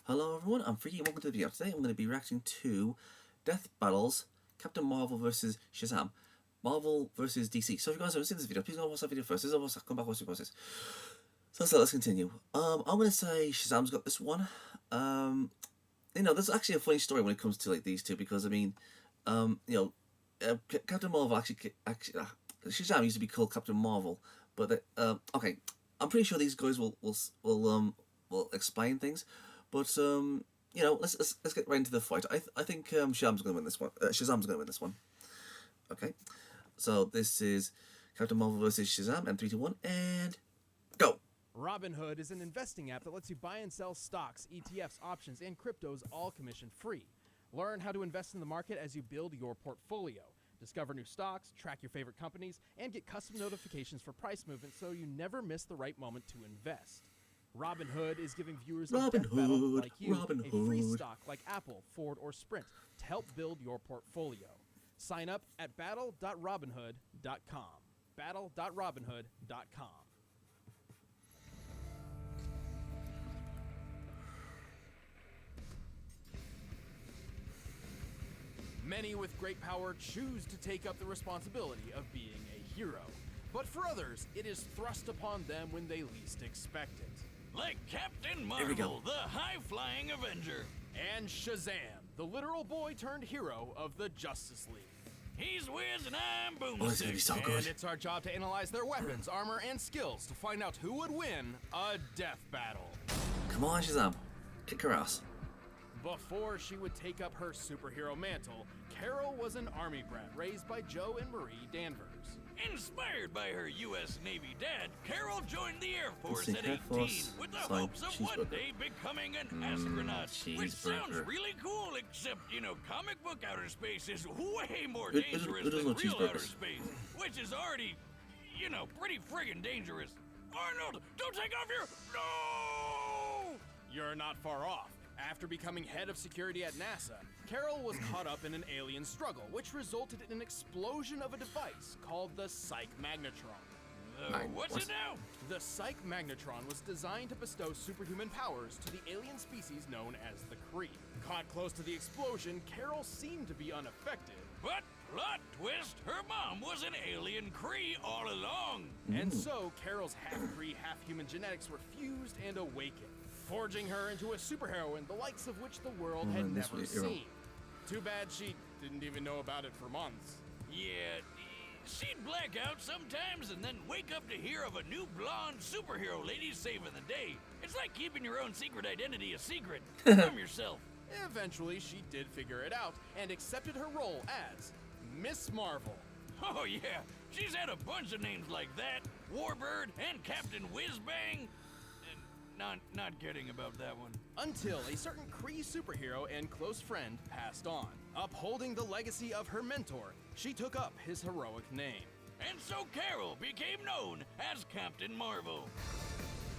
Hello everyone, I'm Freaky and welcome to the video. Today I'm going to be reacting to Death Battles, Captain Marvel vs Shazam, Marvel vs DC. So if you guys haven't seen this video, please go watch that video first. This is almost come back watch the process. So let's continue. I'm going to say Shazam's got this one. There's actually a funny story when it comes to like these two because I mean, Captain Marvel actually Shazam used to be called Captain Marvel, but okay, I'm pretty sure these guys will explain things. But let's get right into the fight. I think Shazam's going to win this one. Shazam's going to win this one. Okay, so this is Captain Marvel vs Shazam, and 3, 2, 1, and go. Robinhood is an investing app that lets you buy and sell stocks, ETFs, options, and cryptos all commission-free. Learn how to invest in the market as you build your portfolio. Discover new stocks, track your favorite companies, and get custom notifications for price movement so you never miss the right moment to invest. Robinhood is giving viewers of Death Battle like you a free stock like Apple, Ford, or Sprint to help build your portfolio. Sign up at battle.robinhood.com. battle.robinhood.com. Many with great power choose to take up the responsibility of being a hero. But for others, it is thrust upon them when they least expect it. Like Captain Marvel, the high-flying Avenger. And Shazam, the literal boy-turned-hero of the Justice League. He's Wiz and I'm Boomstick. Oh, it's gonna be so good. And it's our job to analyze their weapons, armor, and skills to find out who would win a death battle. Come on, Shazam, kick her ass. Before she would take up her superhero mantle, Carol was an army brat raised by Joe and Marie Danvers. Inspired by her U.S. Navy dad, Carol joined the Air Force Let's at see, Air 18 Force, with the it's like hopes of one cheeseburger. day becoming an astronaut. Which sounds Cheeseburger. really cool, except, comic book outer space is way more It dangerous doesn't than want real outer cheeseburgers. space, which is already, pretty friggin' dangerous. Arnold, don't take off your... No! You're not far off. After becoming head of security at NASA, Carol was caught up in an alien struggle, which resulted in an explosion of a device called the Psych Magnetron. What's it now? The Psych Magnetron was designed to bestow superhuman powers to the alien species known as the Kree. Caught close to the explosion, Carol seemed to be unaffected. But, plot twist, her mom was an alien Kree all along. And so, Carol's half-Kree, half-human genetics were fused and awakened, forging her into a superheroine, the likes of which the world had never seen. Too bad she didn't even know about it for months. Yeah, she'd black out sometimes and then wake up to hear of a new blonde superhero lady saving the day. It's like keeping your own secret identity a secret from yourself. Eventually, she did figure it out and accepted her role as Miss Marvel. Oh yeah, she's had a bunch of names like that. Warbird and Captain Whizbang. Not kidding about that one. Until a certain Kree superhero and close friend passed on. Upholding the legacy of her mentor, she took up his heroic name. And so Carol became known as Captain Marvel.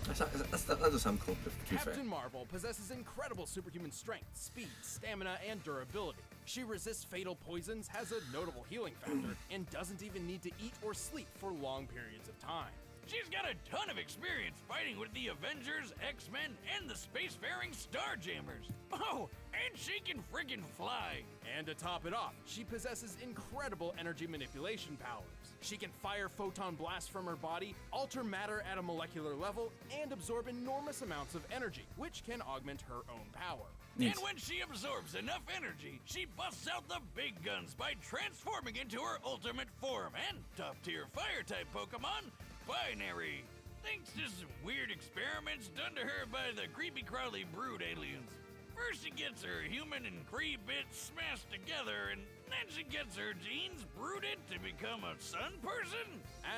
That does sound cool, to be fair. Captain Marvel possesses incredible superhuman strength, speed, stamina, and durability. She resists fatal poisons, has a notable healing factor, and doesn't even need to eat or sleep for long periods of time. She's got a ton of experience fighting with the Avengers, X-Men, and the spacefaring Starjammers. Oh, and she can friggin' fly. And to top it off, she possesses incredible energy manipulation powers. She can fire photon blasts from her body, alter matter at a molecular level, and absorb enormous amounts of energy, which can augment her own power. And when she absorbs enough energy, she busts out the big guns by transforming into her ultimate form and top-tier fire-type Pokemon, Binary. Thanks to some weird experiments done to her by the creepy-crawly brood aliens. First she gets her human and Kree bits smashed together, and then she gets her genes brooded to become a sun person?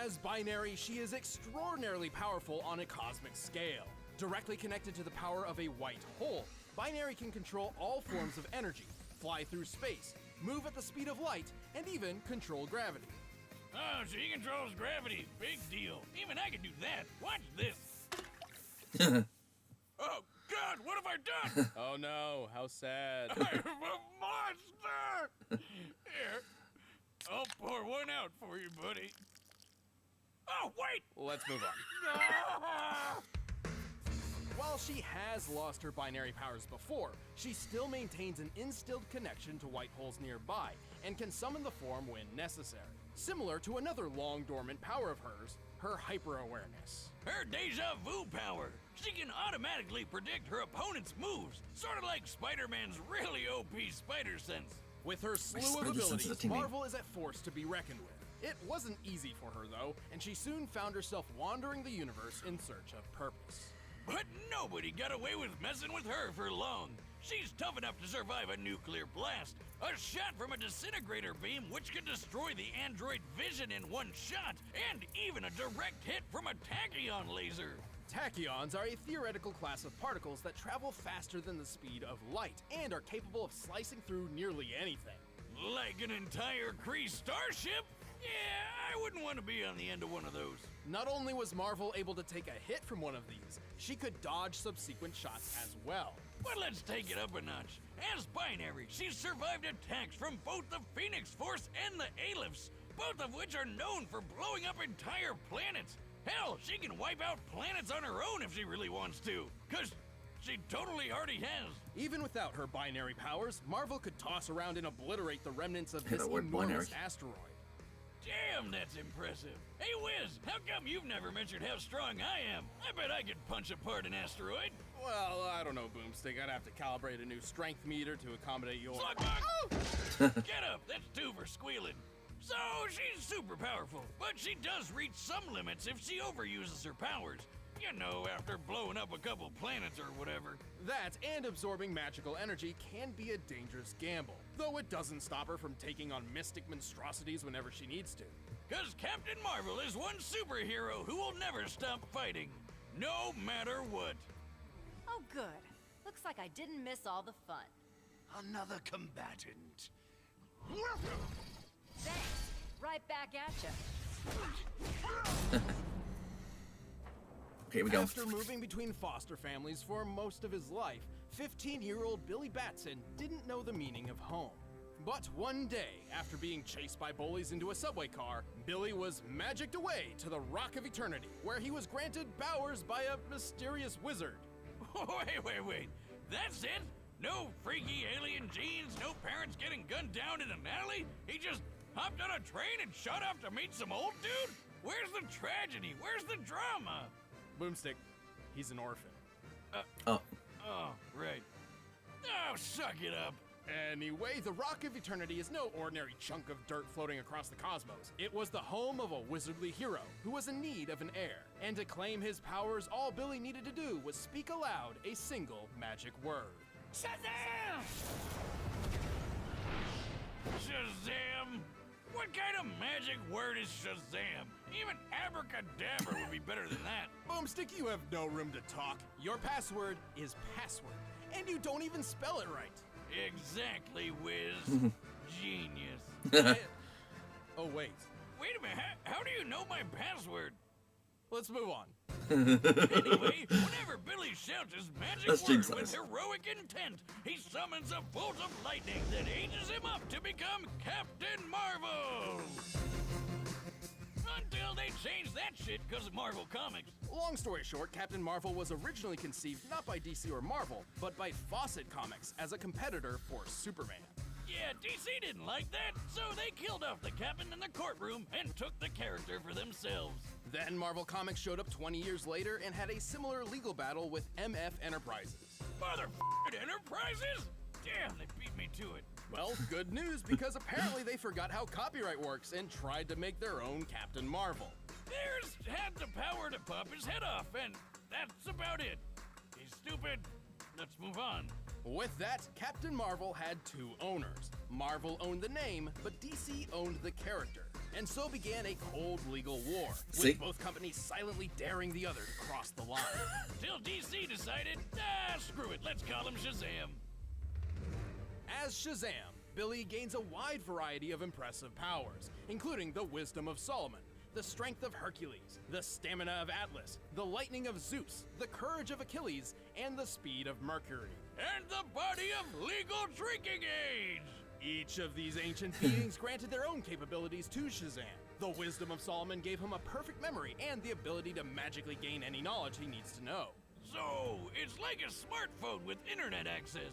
As Binary, she is extraordinarily powerful on a cosmic scale. Directly connected to the power of a white hole, Binary can control all forms of energy, fly through space, move at the speed of light, and even control gravity. Oh, she controls gravity. Big deal. Even I can do that. Watch this. Oh, God, what have I done? Oh no, how sad. I'm a monster! Here, I'll pour one out for you, buddy. Oh, wait! Let's move on. Ah! While she has lost her binary powers before, she still maintains an instilled connection to white holes nearby and can summon the form when necessary. Similar to another long-dormant power of hers, her hyper-awareness. Her deja vu power. She can automatically predict her opponent's moves, sort of like Spider-Man's really OP spider sense. With her slew of abilities, Marvel is a force to be reckoned with. It wasn't easy for her though, and she soon found herself wandering the universe in search of purpose. But nobody got away with messing with her for long. She's tough enough to survive a nuclear blast, a shot from a disintegrator beam which can destroy the android vision in one shot, and even a direct hit from a tachyon laser. Tachyons are a theoretical class of particles that travel faster than the speed of light and are capable of slicing through nearly anything. Like an entire Kree starship? Yeah, I wouldn't want to be on the end of one of those. Not only was Marvel able to take a hit from one of these, she could dodge subsequent shots as well. But let's take it up a notch. As Binary, she's survived attacks from both the Phoenix Force and the Alephists, both of which are known for blowing up entire planets. Hell, she can wipe out planets on her own if she really wants to, 'cause she totally already has. Even without her binary powers, Marvel could toss around and obliterate the remnants of Hey, this that word enormous binary. asteroid. Damn, that's impressive. Hey, Wiz, how come you've never mentioned how strong I am? I bet I could punch apart an asteroid. Well, I don't know, Boomstick. I'd have to calibrate a new strength meter to accommodate your... Slugbug! Get up, that's two for squealing. So, she's super powerful, but she does reach some limits if she overuses her powers. You know, after blowing up a couple planets or whatever. That and absorbing magical energy can be a dangerous gamble, though it doesn't stop her from taking on mystic monstrosities whenever she needs to. 'Cause Captain Marvel is one superhero who will never stop fighting, no matter what. Oh, good. Looks like I didn't miss all the fun. Another combatant. Thanks. Right back at ya. Okay, here we go. After moving between foster families for most of his life, 15-year-old Billy Batson didn't know the meaning of home. But one day, after being chased by bullies into a subway car, Billy was magicked away to the Rock of Eternity, where he was granted powers by a mysterious wizard. Wait. That's it? No freaky alien genes, no parents getting gunned down in an alley? He just hopped on a train and shot off to meet some old dude? Where's the tragedy? Where's the drama? Boomstick, he's an orphan. Oh, Oh, right. Oh, suck it up. Anyway, the Rock of Eternity is no ordinary chunk of dirt floating across the cosmos. It was the home of a wizardly hero who was in need of an heir. And to claim his powers, all Billy needed to do was speak aloud a single magic word. Shazam! Shazam! What kind of magic word is Shazam? Even abracadabra would be better than that. Boomstick, you have no room to talk. Your password is password, and you don't even spell it right. Exactly, Wiz. Genius. Oh, wait. Wait a minute, how do you know my password? Let's move on. Anyway, whenever Billy shouts his magic That's word Jinx with eyes. heroic intent, he summons a bolt of lightning that ages him up to become Captain Marvel! Until they changed that shit because of Marvel Comics. Long story short, Captain Marvel was originally conceived not by DC or Marvel, but by Fawcett Comics as a competitor for Superman. Yeah, DC didn't like that, so they killed off the captain in the courtroom and took the character for themselves. Then Marvel Comics showed up 20 years later and had a similar legal battle with MF Enterprises. Motherfucking Enterprises? Damn, they beat me to it. Well, good news, because apparently they forgot how copyright works and tried to make their own Captain Marvel. Theirs had the power to pop his head off, and that's about it. He's stupid. Let's move on. With that, Captain Marvel had two owners. Marvel owned the name, but DC owned the character. And so began a cold legal war, See? with both companies silently daring the other to cross the line. Till DC decided, screw it, let's call him Shazam. As Shazam, Billy gains a wide variety of impressive powers, including the wisdom of Solomon, the strength of Hercules, the stamina of Atlas, the lightning of Zeus, the courage of Achilles, and the speed of Mercury. And the body of legal drinking age. Each of these ancient beings granted their own capabilities to Shazam. The wisdom of Solomon gave him a perfect memory and the ability to magically gain any knowledge he needs to know. So, it's like a smartphone with internet access.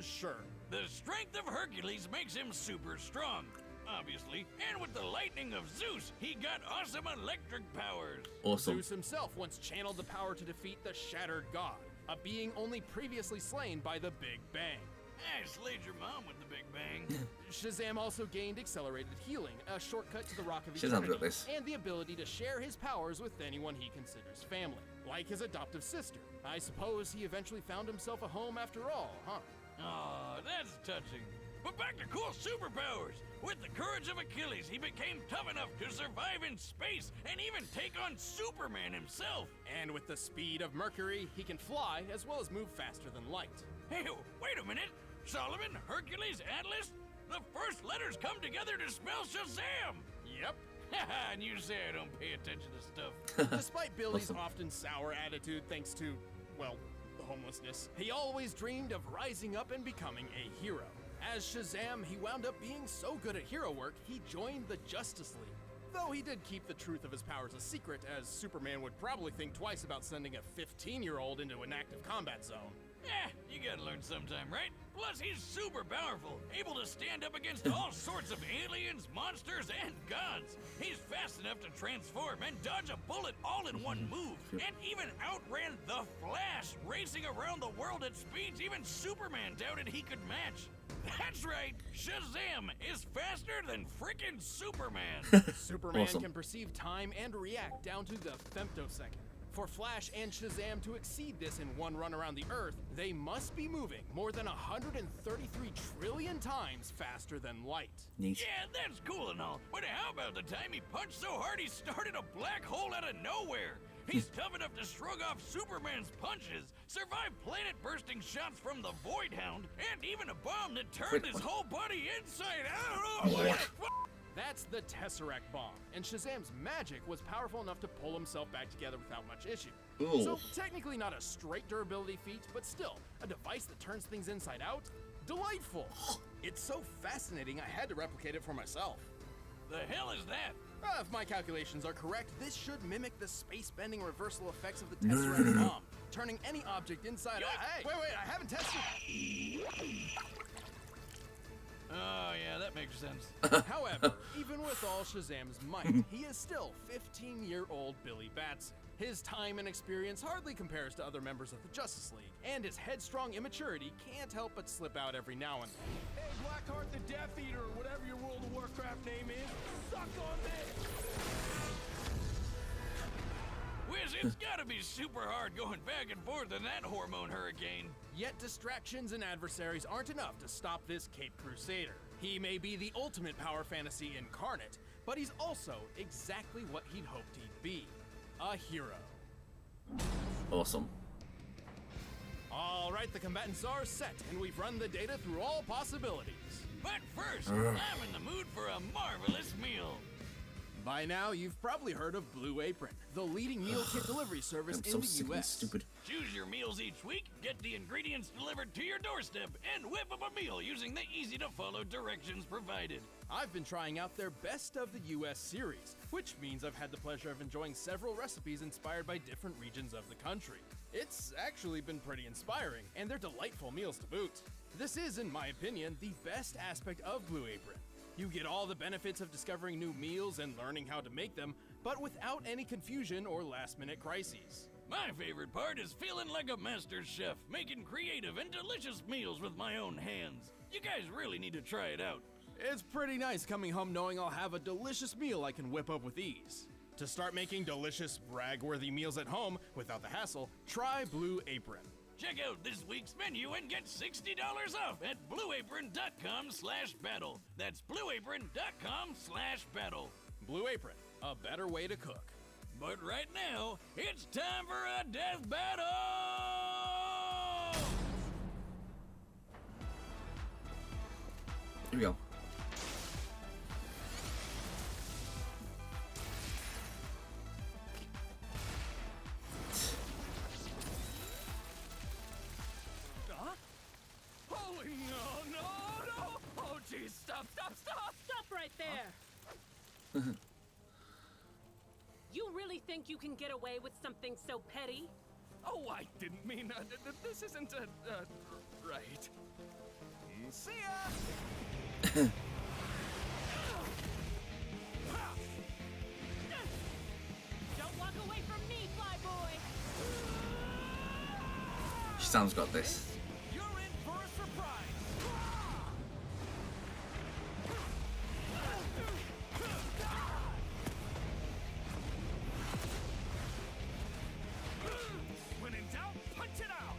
Sure. The strength of Hercules makes him super strong, obviously. And with the lightning of Zeus, he got awesome electric powers. Awesome. Zeus himself once channeled the power to defeat the Shattered God, a being only previously slain by the Big Bang. I slayed your mom with the Big Bang. Shazam also gained accelerated healing, a shortcut to the Rock of Shazam's got Eternity, this. and the ability to share his powers with anyone he considers family, like his adoptive sister. I suppose he eventually found himself a home after all, huh? Aw, that's touching. But back to cool superpowers. With the courage of Achilles, he became tough enough to survive in space and even take on Superman himself. And with the speed of Mercury, he can fly as well as move faster than light. Hey, wait a minute. Solomon, Hercules, Atlas? The first letters come together to spell Shazam! Yep. Haha, and you say I don't pay attention to stuff. Despite Billy's Awesome. often sour attitude thanks to, well, homelessness, he always dreamed of rising up and becoming a hero. As Shazam, he wound up being so good at hero work, he joined the Justice League. Though he did keep the truth of his powers a secret, as Superman would probably think twice about sending a 15-year-old into an active combat zone. You gotta learn sometime, right? Plus, he's super powerful, able to stand up against all sorts of aliens, monsters, and gods. He's fast enough to transform and dodge a bullet all in one move, and even outran the Flash, racing around the world at speeds even Superman doubted he could match. That's right, Shazam is faster than frickin' Superman. Superman Awesome. can perceive time and react down to the femtosecond. For Flash and Shazam to exceed this in one run around the Earth, they must be moving more than 133 trillion times faster than light. Neat. Yeah, that's cool and all, but how about the time he punched so hard he started a black hole out of nowhere? He's tough enough to shrug off Superman's punches, survive planet-bursting shots from the Void Hound, and even a bomb that turned his whole body inside out. Oh, What? That's the Tesseract bomb, and Shazam's magic was powerful enough to pull himself back together without much issue. Ooh. So technically not a straight durability feat, but still, a device that turns things inside out? Delightful! It's so fascinating I had to replicate it for myself. The hell is that? If my calculations are correct, this should mimic the space-bending reversal effects of the Tesseract bomb, turning any object inside out. Hey, wait, I haven't tested. Oh, yeah, that makes sense. However, even with all Shazam's might, he is still 15-year-old Billy Batson. His time and experience hardly compares to other members of the Justice League, and his headstrong immaturity can't help but slip out every now and then. Hey, Blackheart the Death Eater, or whatever your World of Warcraft name is, suck on this! Wiz, it's gotta be super hard going back and forth in that hormone hurricane. Yet distractions and adversaries aren't enough to stop this Cape Crusader. He may be the ultimate power fantasy incarnate, but he's also exactly what he'd hoped he'd be. A hero. Awesome. All right, the combatants are set, and we've run the data through all possibilities. But first, I'm in the mood for a marvelous meal. By now, you've probably heard of Blue Apron, the leading meal kit delivery service I'm in so the sick and US. stupid. Choose your meals each week, get the ingredients delivered to your doorstep, and whip up a meal using the easy-to-follow directions provided. I've been trying out their Best of the US series, which means I've had the pleasure of enjoying several recipes inspired by different regions of the country. It's actually been pretty inspiring, and they're delightful meals to boot. This is, in my opinion, the best aspect of Blue Apron. You get all the benefits of discovering new meals and learning how to make them, but without any confusion or last-minute crises. My favorite part is feeling like a master chef, making creative and delicious meals with my own hands. You guys really need to try it out. It's pretty nice coming home knowing I'll have a delicious meal I can whip up with ease. To start making delicious, brag-worthy meals at home without the hassle, try Blue Apron. Check out this week's menu and get $60 off at blueapron.com/battle. That's blueapron.com/battle. Blue Apron, a better way to cook. But right now, it's time for a death battle! Here we go. Holy no! Oh, geez, stop! Stop right there! You really think you can get away with something so petty? Oh, I didn't mean this isn't right. See ya. Don't walk away from me, Flyboy! Shazam's got this. You're in for a surprise. When in doubt, punch it out.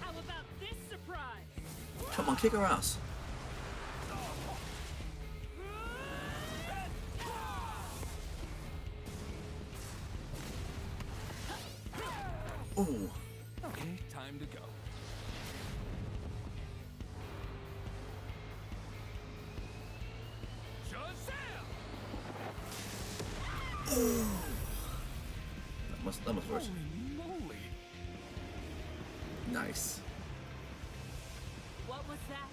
How about this surprise? Come on, kick her ass. Ooh. Okay, time to go. Shazam! That must work. Holy moly! Nice. What was that?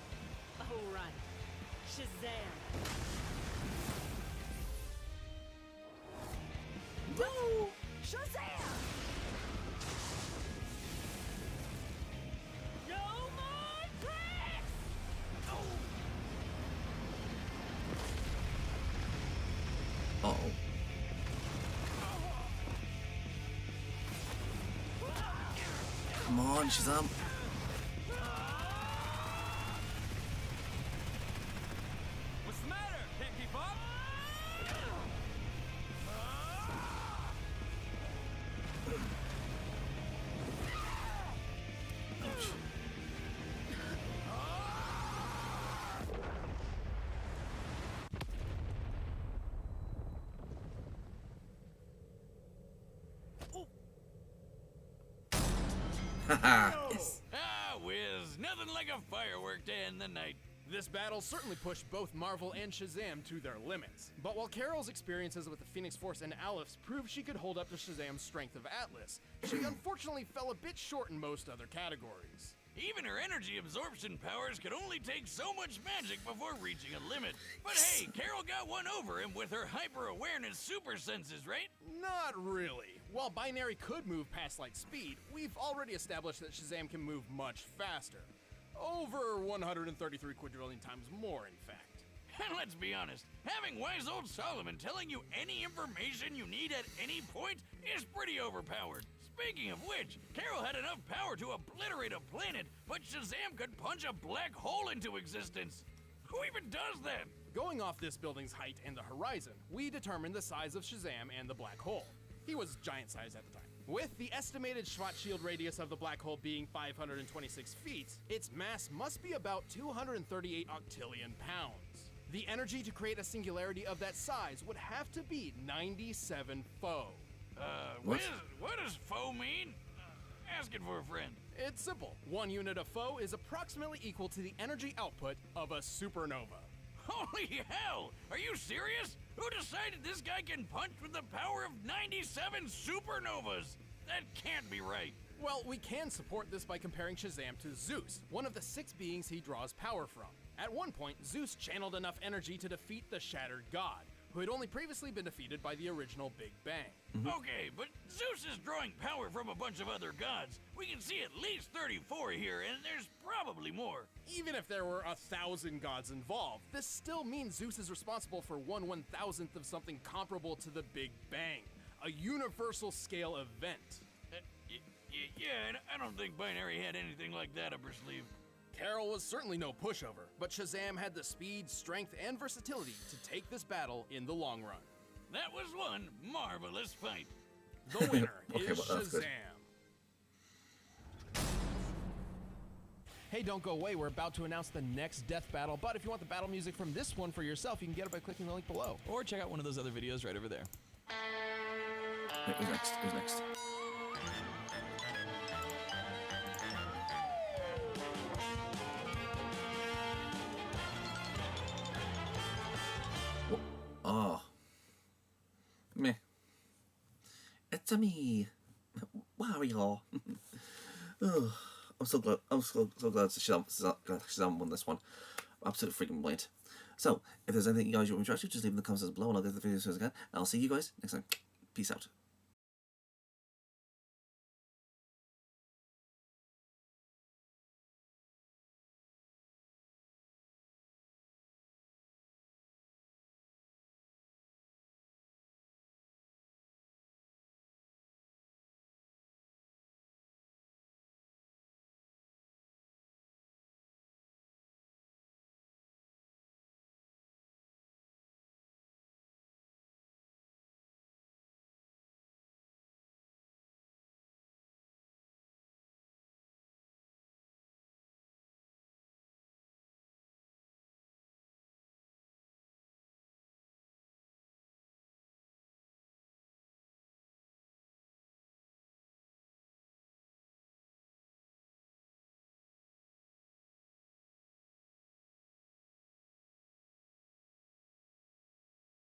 Oh, right. Shazam. Woo! Shazam! No more tricks! Uh-oh. Come on, Shazam. What's the matter? Can't keep up? Ouch. Haha. Yes. Ah, whiz. Nothing like a firework to end the night. This battle certainly pushed both Marvel and Shazam to their limits. But while Carol's experiences with the Phoenix Force and Aleph proved she could hold up to Shazam's strength of Atlas, she unfortunately fell a bit short in most other categories. Even her energy absorption powers could only take so much magic before reaching a limit. But hey, Carol got one over him with her hyper-awareness super senses, right? Not really. While Binary could move past light speed, we've already established that Shazam can move much faster. Over 133 quadrillion times more, in fact. And let's be honest, having wise old Solomon telling you any information you need at any point is pretty overpowered. Speaking of which, Carol had enough power to obliterate a planet, but Shazam could punch a black hole into existence. Who even does that? Going off this building's height and the horizon, we determined the size of Shazam and the black hole. He was giant size at the time. With the estimated Schwarzschild radius of the black hole being 526 feet, its mass must be about 238 octillion pounds. The energy to create a singularity of that size would have to be 97 foe. What? What does foe mean? Asking for a friend. It's simple. 1 unit of foe is approximately equal to the energy output of a supernova. Holy hell! Are you serious? Who decided this guy can punch with the power of 97 supernovas? That can't be right. Well, we can support this by comparing Shazam to Zeus, one of the 6 beings he draws power from. At one point, Zeus channeled enough energy to defeat the Shattered God, who had only previously been defeated by the original Big Bang. Okay, but Zeus is drawing power from a bunch of other gods. We can see at least 34 here, and there's probably more. Even if there were 1,000 gods involved, this still means Zeus is responsible for 1/1000th of something comparable to the Big Bang, a universal scale event. Yeah, and I don't think Binary had anything like that up her sleeve. Carol was certainly no pushover, but Shazam had the speed, strength, and versatility to take this battle in the long run. That was one marvelous fight. The winner Okay, is well, that's good. Shazam. Hey, don't go away. We're about to announce the next death battle, but if you want the battle music from this one for yourself, you can get it by clicking the link below. Or check out one of those other videos right over there. Wait, who's next? Who's next? Oh. Meh. It's a me. Wario. Oh, I'm so glad. I'm so glad Shazam won this one. Absolutely freaking brilliant. So, if there's anything you guys you want me to react to, just leave in the comments below and I'll get the video as soon as I can. And I'll see you guys next time. Peace out.